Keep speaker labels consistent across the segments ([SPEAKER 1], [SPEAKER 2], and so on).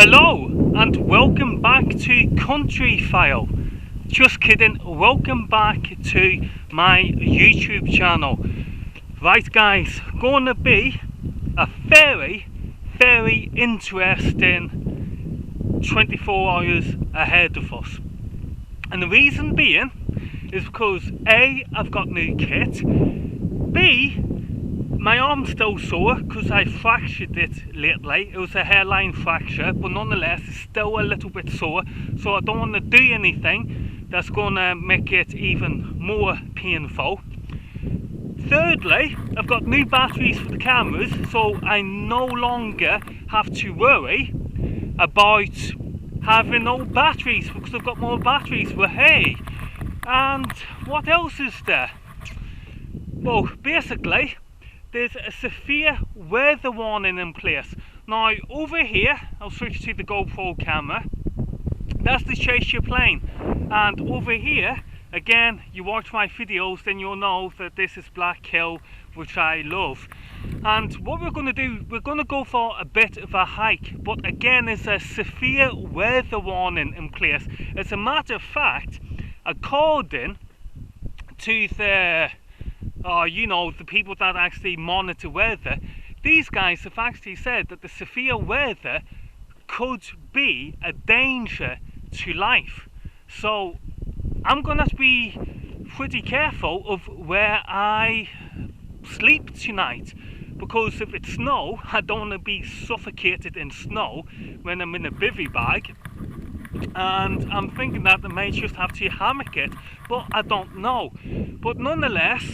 [SPEAKER 1] Hello and welcome back to Country File. Just kidding, welcome back to my YouTube channel. Right guys, gonna be a very interesting 24 hours ahead of us. And the reason being is because A, I've got new kit, B, my arm's still sore because I fractured it lately. It was a hairline fracture, but nonetheless it's still a little bit sore, so I don't want to do anything that's going to make it even more painful. Thirdly, I've got new batteries for the cameras, so I no longer have to worry about having old batteries because I've got more batteries. Well, hey, and what else is there? Well, basically there's a severe weather warning in place. Now over here, I'll switch to the GoPro camera, that's the chase your plane, and over here, again, you watch my videos then you'll know that this is Black Hill, which I love. And what we're going to do, we're going to go for a bit of a hike, but again there's a severe weather warning in place. As a matter of fact, according to the the people that actually monitor weather, these guys have actually said that the severe weather could be a danger to life. So I'm gonna have to be pretty careful of where I sleep tonight, because if it's snow, I don't want to be suffocated in snow when I'm in a bivvy bag. And I'm thinking that I may just have to hammock it, but I don't know. But nonetheless,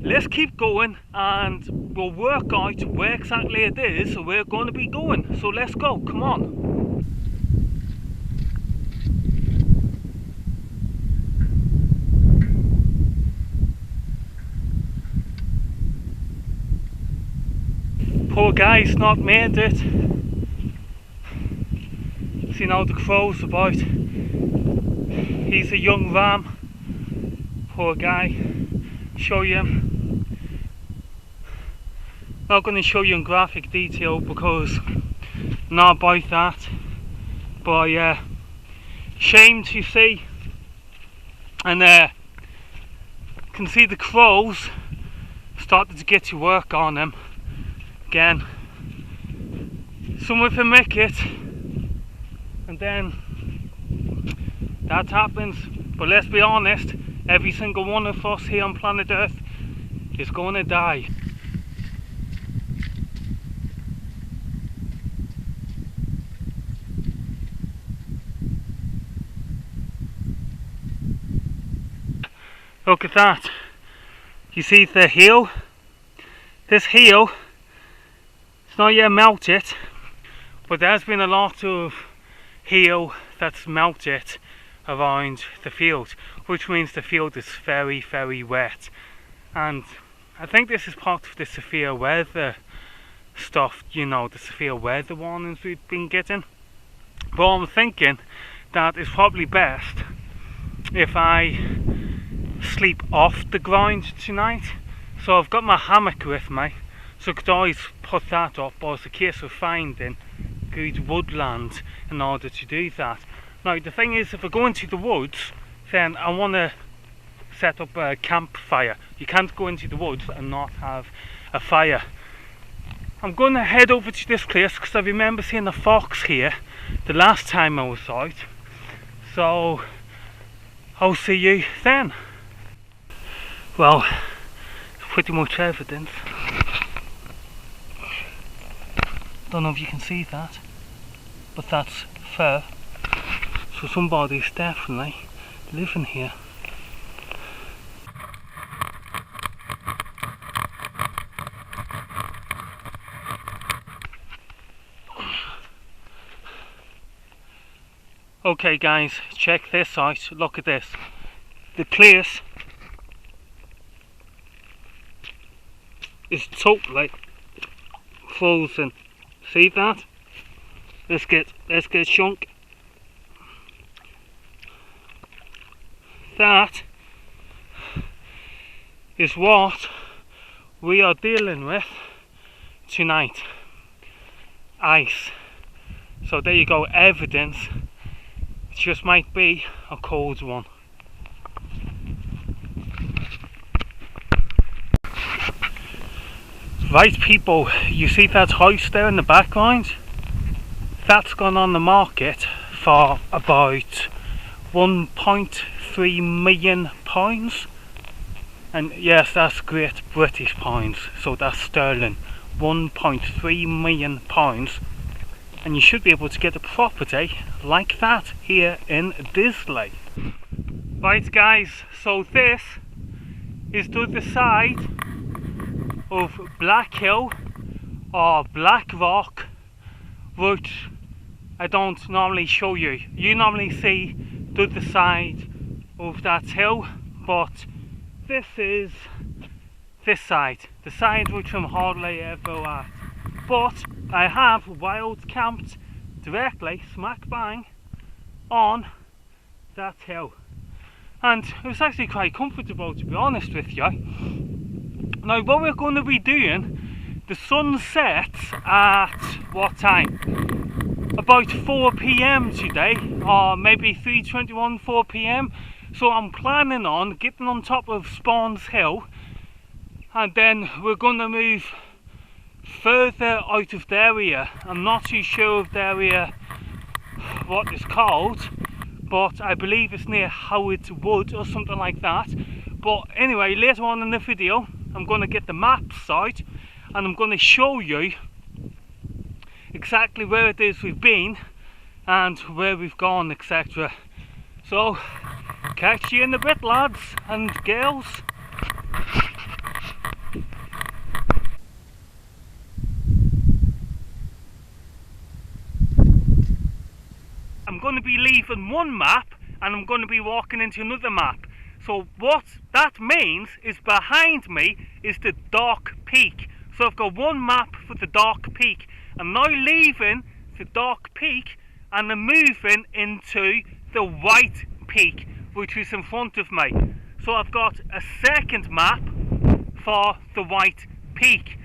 [SPEAKER 1] let's keep going and we'll work out where exactly it is we're going to be going. So let's go, come on. Poor guy's not made it. See now the crow's about. He's a young ram. Poor guy. Show you him. Not going to show you in graphic detail because not about that. But yeah, shame to see. And can see the crows started to get to work on him again. Some of them make it, and then that happens. But let's be honest, every single one of us here on planet Earth is going to die. Look at that. You see the heel? This heel, it's not yet melted, but there's been a lot of heel that's melted around the field, which means the field is very wet. And I think this is part of the severe weather stuff, the severe weather warnings we've been getting. But I'm thinking that it's probably best if I sleep off the ground tonight. So I've got my hammock with me, so I could always put that up, or it's a case of finding good woodland in order to do that. Now the thing is, if I go into the woods, then I want to set up a campfire. You can't go into the woods and not have a fire. I'm going to head over to this place because I remember seeing a fox here the last time I was out. So I'll see you then. Well, it's pretty much evidence. Don't know if you can see that, but that's fur. So somebody's definitely living here. Okay guys, check this out. Look at this. The place is totally frozen. See that? Let's get chunk. That is what we are dealing with tonight. Ice. So there you go, evidence. It just might be a cold one. Right people, you see that house there in the background? That's gone on the market for about £1.3 million. And yes, that's Great British pounds, so that's sterling. £1.3 million. And you should be able to get a property like that here in Disley. Right guys, so this is to the side of Black Hill or Black Rock, which I don't normally show you. You normally see to the side of that hill, but this is this side, the side which I'm hardly ever at. But I have wild camped directly smack bang on that hill, and it was actually quite comfortable, to be honest with you. Now what we're going to be doing, the sun sets at what time? About 4 PM today, or maybe 3:21, 4 PM. So I'm planning on getting on top of Spawns Hill, and then we're going to move further out of the area. I'm not too sure of the area what it's called, but I believe it's near Howard Wood or something like that. But anyway, later on in the video I'm going to get the maps out and I'm going to show you exactly where it is we've been and where we've gone, etc. So catch you in a bit, lads and girls. I'm going to be leaving one map and I'm going to be walking into another map. So what that means is behind me is the Dark Peak. So I've got one map for the Dark Peak. I'm now leaving the Dark Peak and I'm moving into the White Peak, which is in front of me. So I've got a second map for the White Peak.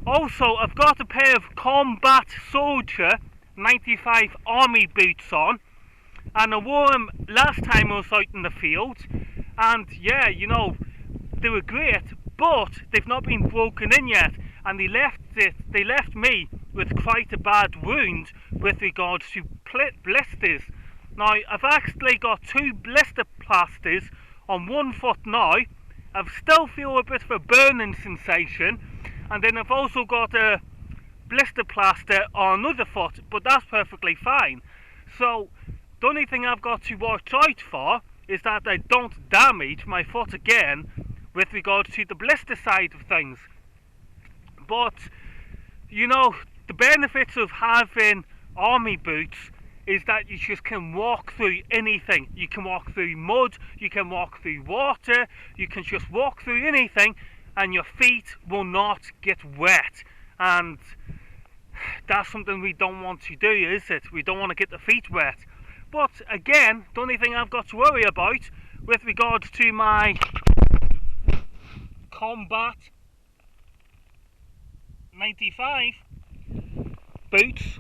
[SPEAKER 1] Also, I've got a pair of Combat Soldier 95 army boots on, and I wore them last time I was out in the field, and yeah, you know, they were great, but they've not been broken in yet, and they left me with quite a bad wound with regards to blisters. Now I've actually got 2 blister plasters on one foot now. I still feel a bit of a burning sensation, and then I've also got a blister plaster on another foot, but that's perfectly fine. So the only thing I've got to watch out for is that I don't damage my foot again with regards to the blister side of things. But you know, the benefits of having army boots is that you just can walk through anything. You can walk through mud, you can walk through water, you can just walk through anything and your feet will not get wet. And that's something we don't want to do, is it? We don't want to get the feet wet. But again, the only thing I've got to worry about with regards to my Combat 95 boots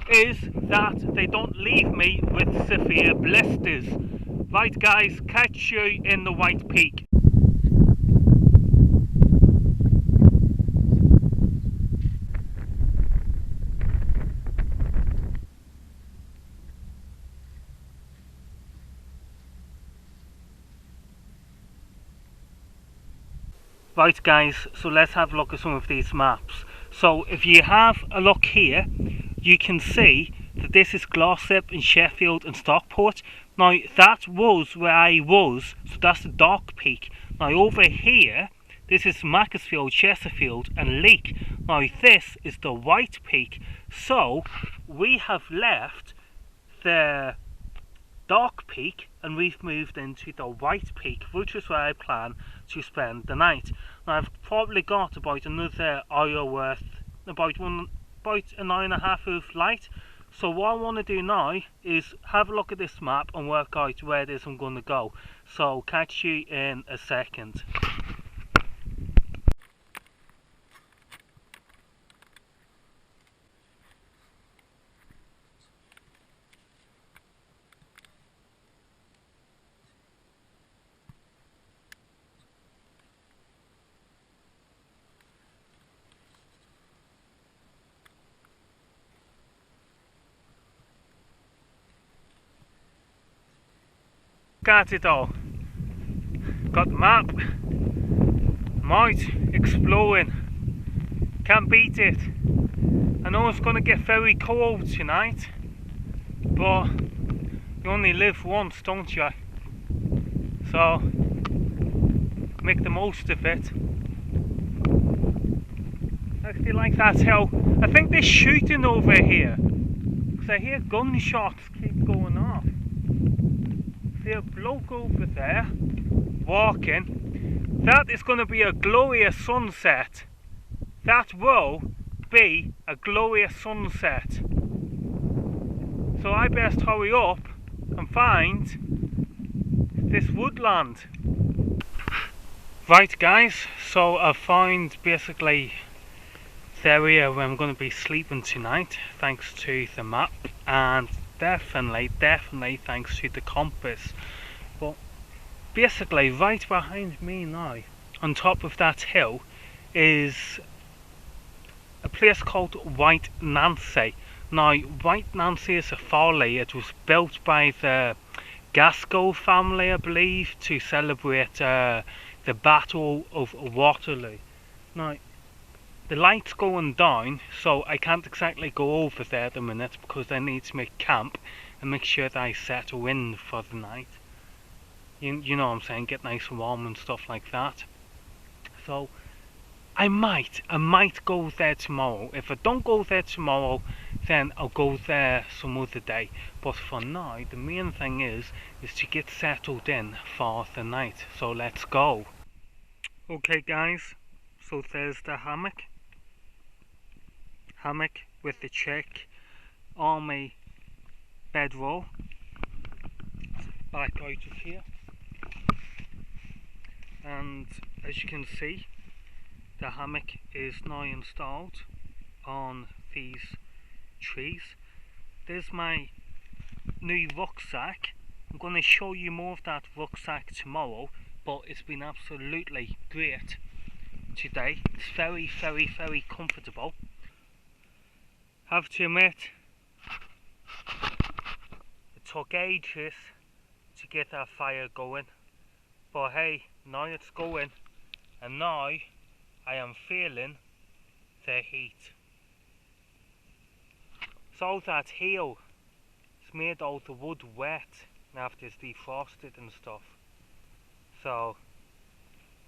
[SPEAKER 1] is that they don't leave me with severe blisters. Right guys, catch you in the White Peak. Right guys, so let's have a look at some of these maps. So if you have a look here, you can see that this is Glossop and Sheffield and Stockport. Now that was where I was, so that's the Dark Peak. Now over here, this is Macclesfield, Chesterfield and Leek. Now this is the White Peak. So we have left the Dark Peak and we've moved into the White Peak, which is where I plan to spend the night. Now I've probably got about another hour worth, about an hour and a half of light. So what I want to do now is have a look at this map and work out where it is I'm going to go. So catch you in a second. look at it all. Got the map. Might exploring. Can't beat it. I know it's gonna get very cold tonight, but you only live once, don't you? So make the most of it. I feel like that hill. I think they're shooting over here, because I hear gunshots keep going off. See a bloke over there walking. That is going to be a glorious sunset. That will be a glorious sunset. So I best hurry up and find this woodland. Right guys, so I found basically the area where I'm going to be sleeping tonight, thanks to the map, and definitely thanks to the compass. But basically right behind me now, on top of that hill, is a place called White Nancy. Now White Nancy is a folly. It was built by the Gaskell family, I believe, to celebrate the Battle of Waterloo. Now the light's going down, so I can't exactly go over there at the minute, because I need to make camp and make sure that I settle in for the night. You know what I'm saying, get nice and warm and stuff like that. So I might go there tomorrow. If I don't go there tomorrow, then I'll go there some other day. But for now, the main thing is to get settled in for the night. So let's go. Okay guys, so there's the hammock with the Czech Army bedroll. Back out of here, and as you can see, the hammock is now installed on these trees. There's my new rucksack. I'm going to show you more of that rucksack tomorrow, but it's been absolutely great today. It's very comfortable. Have to admit, it took ages to get that fire going, but hey, now it's going, and now I am feeling the heat. So that hill is made all the wood wet after it's defrosted and stuff. So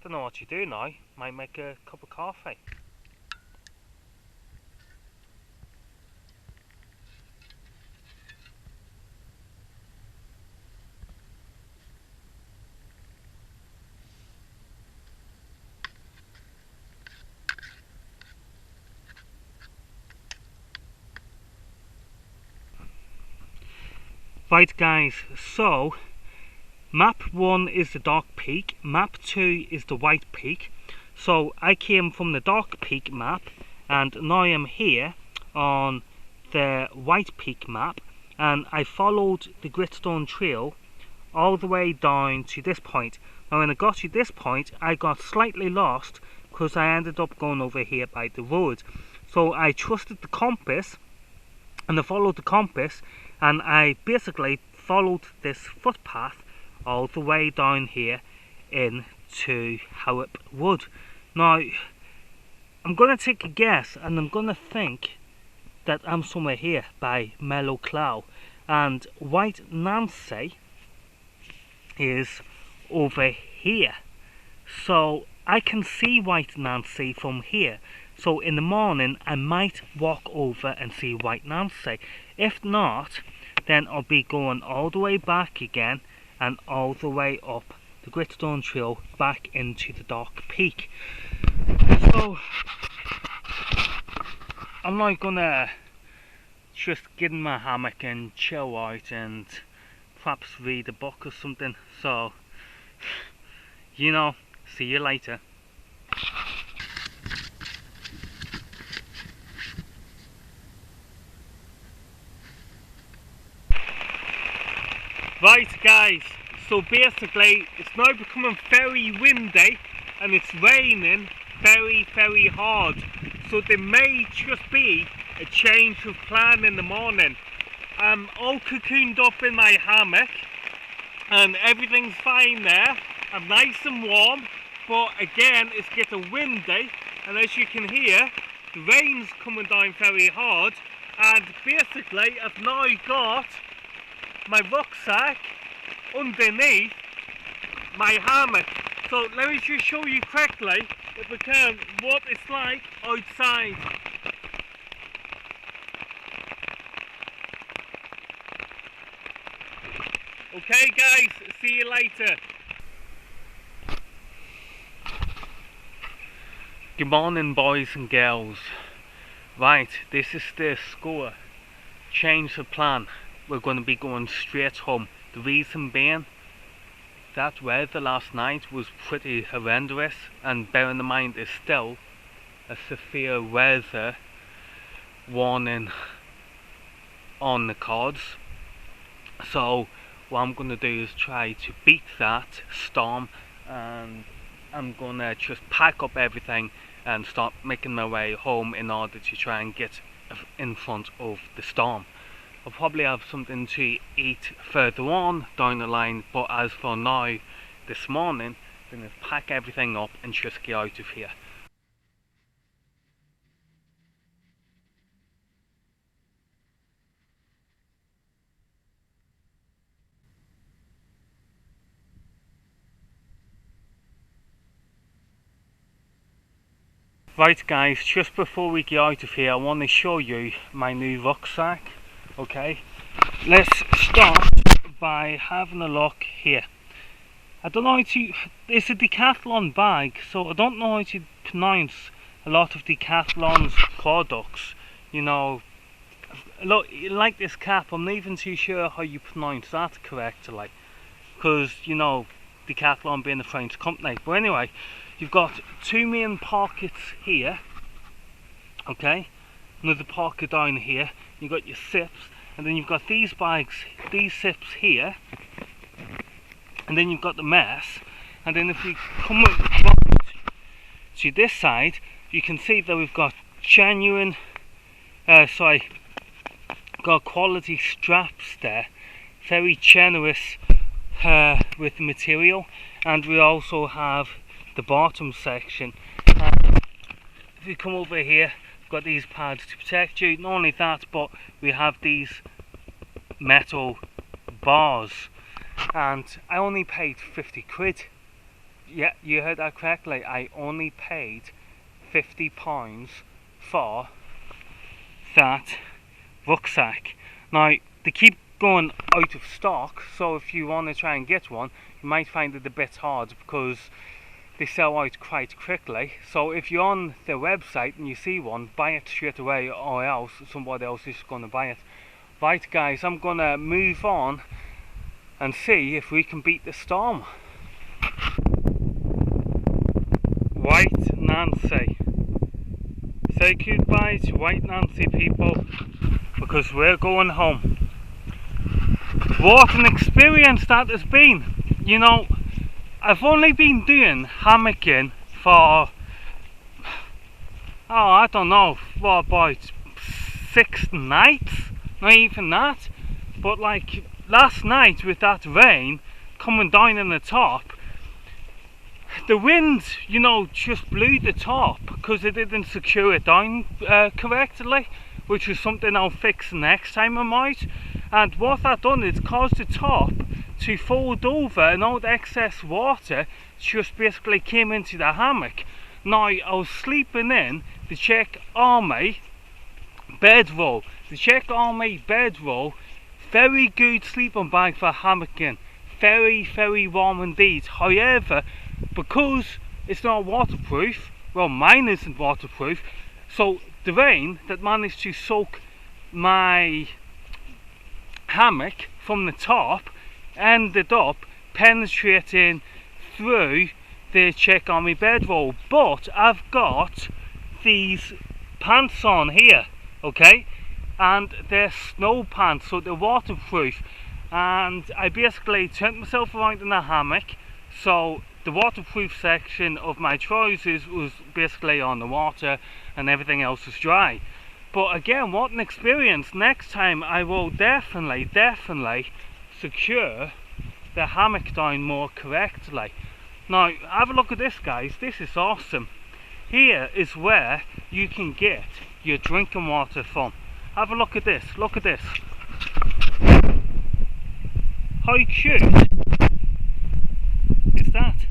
[SPEAKER 1] don't know what to do now. Might make a cup of coffee. Right guys, so map 1 is the dark peak, map 2 is the white peak. So I came from the dark peak map, and now I'm here on the white peak map, and I followed the Gritstone trail all the way down to this point. Now when I got to this point, I got slightly lost because I ended up going over here by the road. So I trusted the compass, and I followed the compass, and I basically followed this footpath all the way down here into Harp Wood. Now I'm going to take a guess, and I'm going to think that I'm somewhere here by Mellow Clough, and White Nancy is over here. So I can see White Nancy from here. So in the morning I might walk over and see White Nancy. If not, then I'll be going all the way back again and all the way up the Gritstone trail back into the dark peak. So I'm not gonna just get in my hammock and chill out and perhaps read a book or something. So, you know, see you later. Right guys, so basically it's now becoming very windy and it's raining very hard. So there may just be a change of plan in the morning. I'm all cocooned up in my hammock, and everything's fine there. I'm nice and warm, but again it's getting windy, and as you can hear, the rain's coming down very hard. And basically I've now got my rucksack underneath my hammock. So let me just show you quickly, if I can, what it's like outside. Okay guys, see you later. Good morning boys and girls. Right, this is the score. Change the plan. We're going to be going straight home. The reason being, that weather last night was pretty horrendous, and bearing in mind it's still a severe weather warning on the cards. So what I'm going to do is try to beat that storm, and I'm going to just pack up everything and start making my way home in order to try and get in front of the storm. I'll probably have something to eat further on down the line, but as for now, this morning, I'm going to pack everything up and just get out of here. Right guys, just before we get out of here, I want to show you my new rucksack. Okay, let's start by having a look here. I don't know how to, it's a Decathlon bag, so I don't know how to pronounce a lot of Decathlon's products. You know, look, like this cap, I'm not even too sure how you pronounce that correctly, because, you know, Decathlon being a French company. But anyway, you've got two main pockets here, okay, another pocket down here, you've got your zips, and then you've got these bags, these zips here, and then you've got the mess. And then if we come up to this side, you can see that we've got genuine, got quality straps there, very generous with the material. And we also have the bottom section. If you come over here, we've got these pads to protect you. Not only that, but we have these metal bars, and I only paid 50 quid. Yeah, you heard that correctly. I only paid £50 for that rucksack. Now they keep going out of stock, so if you want to try and get one, you might find it a bit hard because they sell out quite quickly. So if you're on their website and you see one, buy it straight away, or else somebody else is going to buy it. Right guys, I'm going to move on and see if we can beat the storm. White Nancy. Say goodbye to White Nancy, people, because we're going home. What an experience that has been. You know, I've only been doing hammocking for, I don't know, for about 6 nights, not even that. But like last night with that rain coming down in the top, the wind, you know, just blew the top because it didn't secure it down correctly, which is something I'll fix next time I'm out. And what that done is caused the top to fold over, and all the excess water just basically came into the hammock. Now I was sleeping in the Czech Army bedroll. The Czech Army bedroll, very good sleeping bag for hammocking. Very, very warm indeed. However, because it's not waterproof, well, mine isn't waterproof, so the rain that managed to soak my hammock from the top ended up penetrating through the Czech Army bedroll. But I've got these pants on here, okay, and they're snow pants, so they're waterproof. And I basically turned myself around in the hammock, so the waterproof section of my trousers was basically on the water and everything else was dry. But again, what an experience. Next time I will definitely secure the hammock down more correctly. Now have a look at this, guys. This is awesome. Here is where you can get your drinking water from. Have a look at this. Look at this. How cute is that?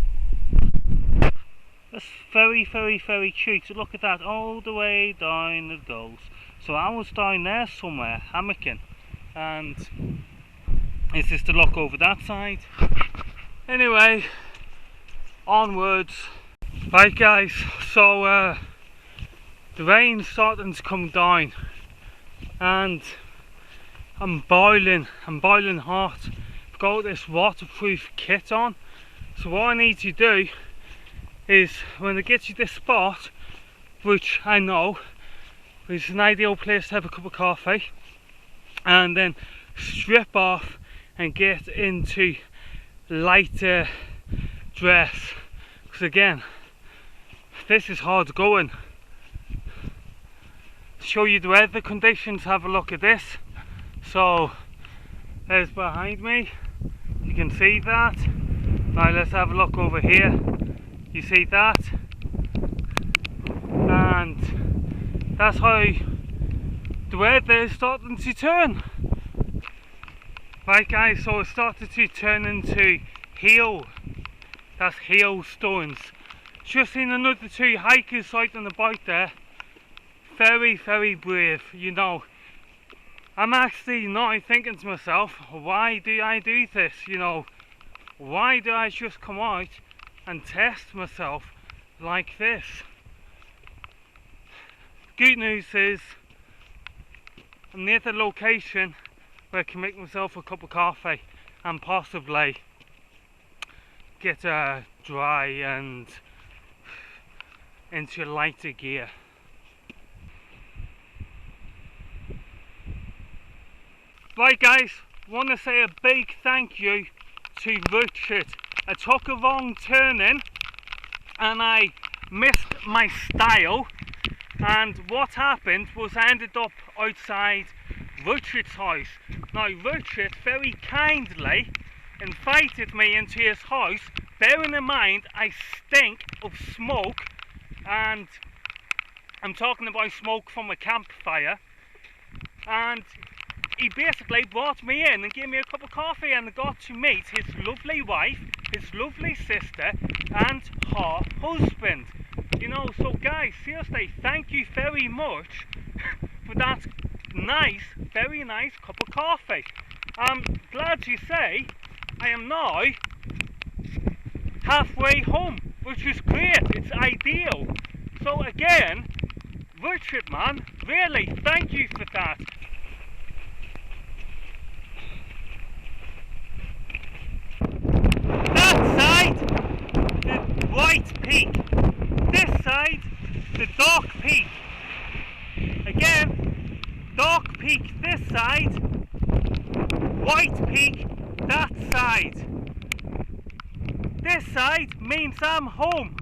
[SPEAKER 1] That's very, very, very cute. Look at that, all the way down it goes. So I was down there somewhere hammocking, and is this to look over that side? Anyway, onwards. Right guys, so the rain's starting to come down and I'm boiling hot. I've got this waterproof kit on, so what I need to do is, when I get to this spot, which I know is an ideal place to have a cup of coffee, and then strip off and get into lighter dress, because again, this is hard going. Show you the weather conditions, have a look at this. So there's behind me, you can see that. Now let's have a look over here, you see that, and that's how the weather is starting to turn. Right guys, so it started to turn into hail. That's hailstones. Just seen another 2 hikers out and about there. Very, very brave, you know. I'm actually now thinking to myself, why do I do this, you know? Why do I just come out and test myself like this? Good news is, I'm near the location where I can make myself a cup of coffee and possibly get dry and into lighter gear. Right guys, want to say a big thank you to Richard. I took a wrong turning and I missed my style, and what happened was I ended up outside Richard's house. Now Richard very kindly invited me into his house, bearing in mind I stink of smoke, and I'm talking about smoke from a campfire, and he basically brought me in and gave me a cup of coffee, and I got to meet his lovely wife, his lovely sister and her husband. You know, so guys, seriously, thank you very much for that nice, very nice cup of coffee. I'm glad to say I am now halfway home, which is great, it's ideal. So again, Richard man, really thank you for that. That side, the white peak. This side, the dark peak. Again, dark peak this side, white peak that side. This side means I'm home.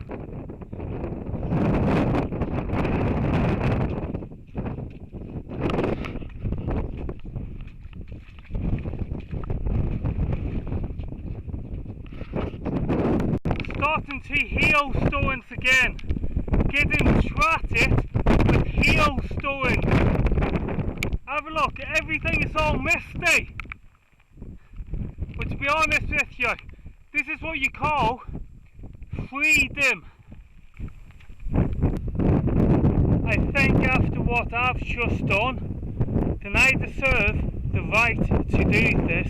[SPEAKER 1] Starting to hailstones again. Getting distracted with hailstones. Have a look, everything is all misty. But to be honest with you, this is what you call freedom. I think after what I've just done, then I deserve the right to do this.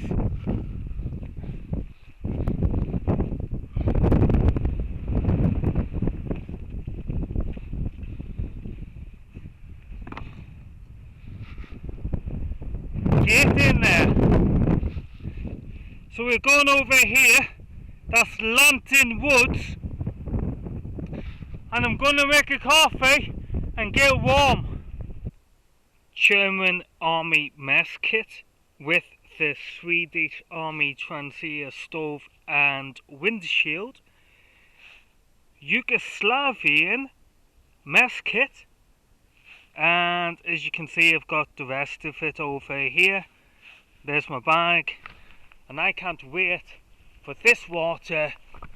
[SPEAKER 1] Get in there. So we're going over here, that's Lantern Woods, and I'm going to make a coffee and get warm. German Army mess kit with the Swedish Army Transia stove and windshield. Yugoslavian mess kit, and as you can see I've got the rest of it over here. There's my bag, and I can't wait for this water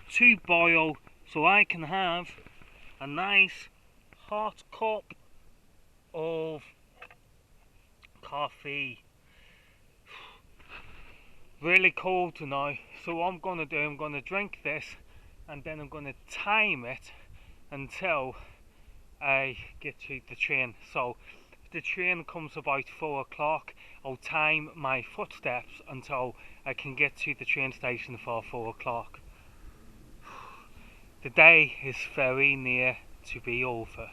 [SPEAKER 1] to boil so I can have a nice hot cup of coffee. Really cold tonight, so what I'm going to do, I'm going to drink this and then I'm going to time it until I get to the train. So if the train comes about 4 o'clock, I'll time my footsteps until I can get to the train station for 4 o'clock. The day is very near to be over.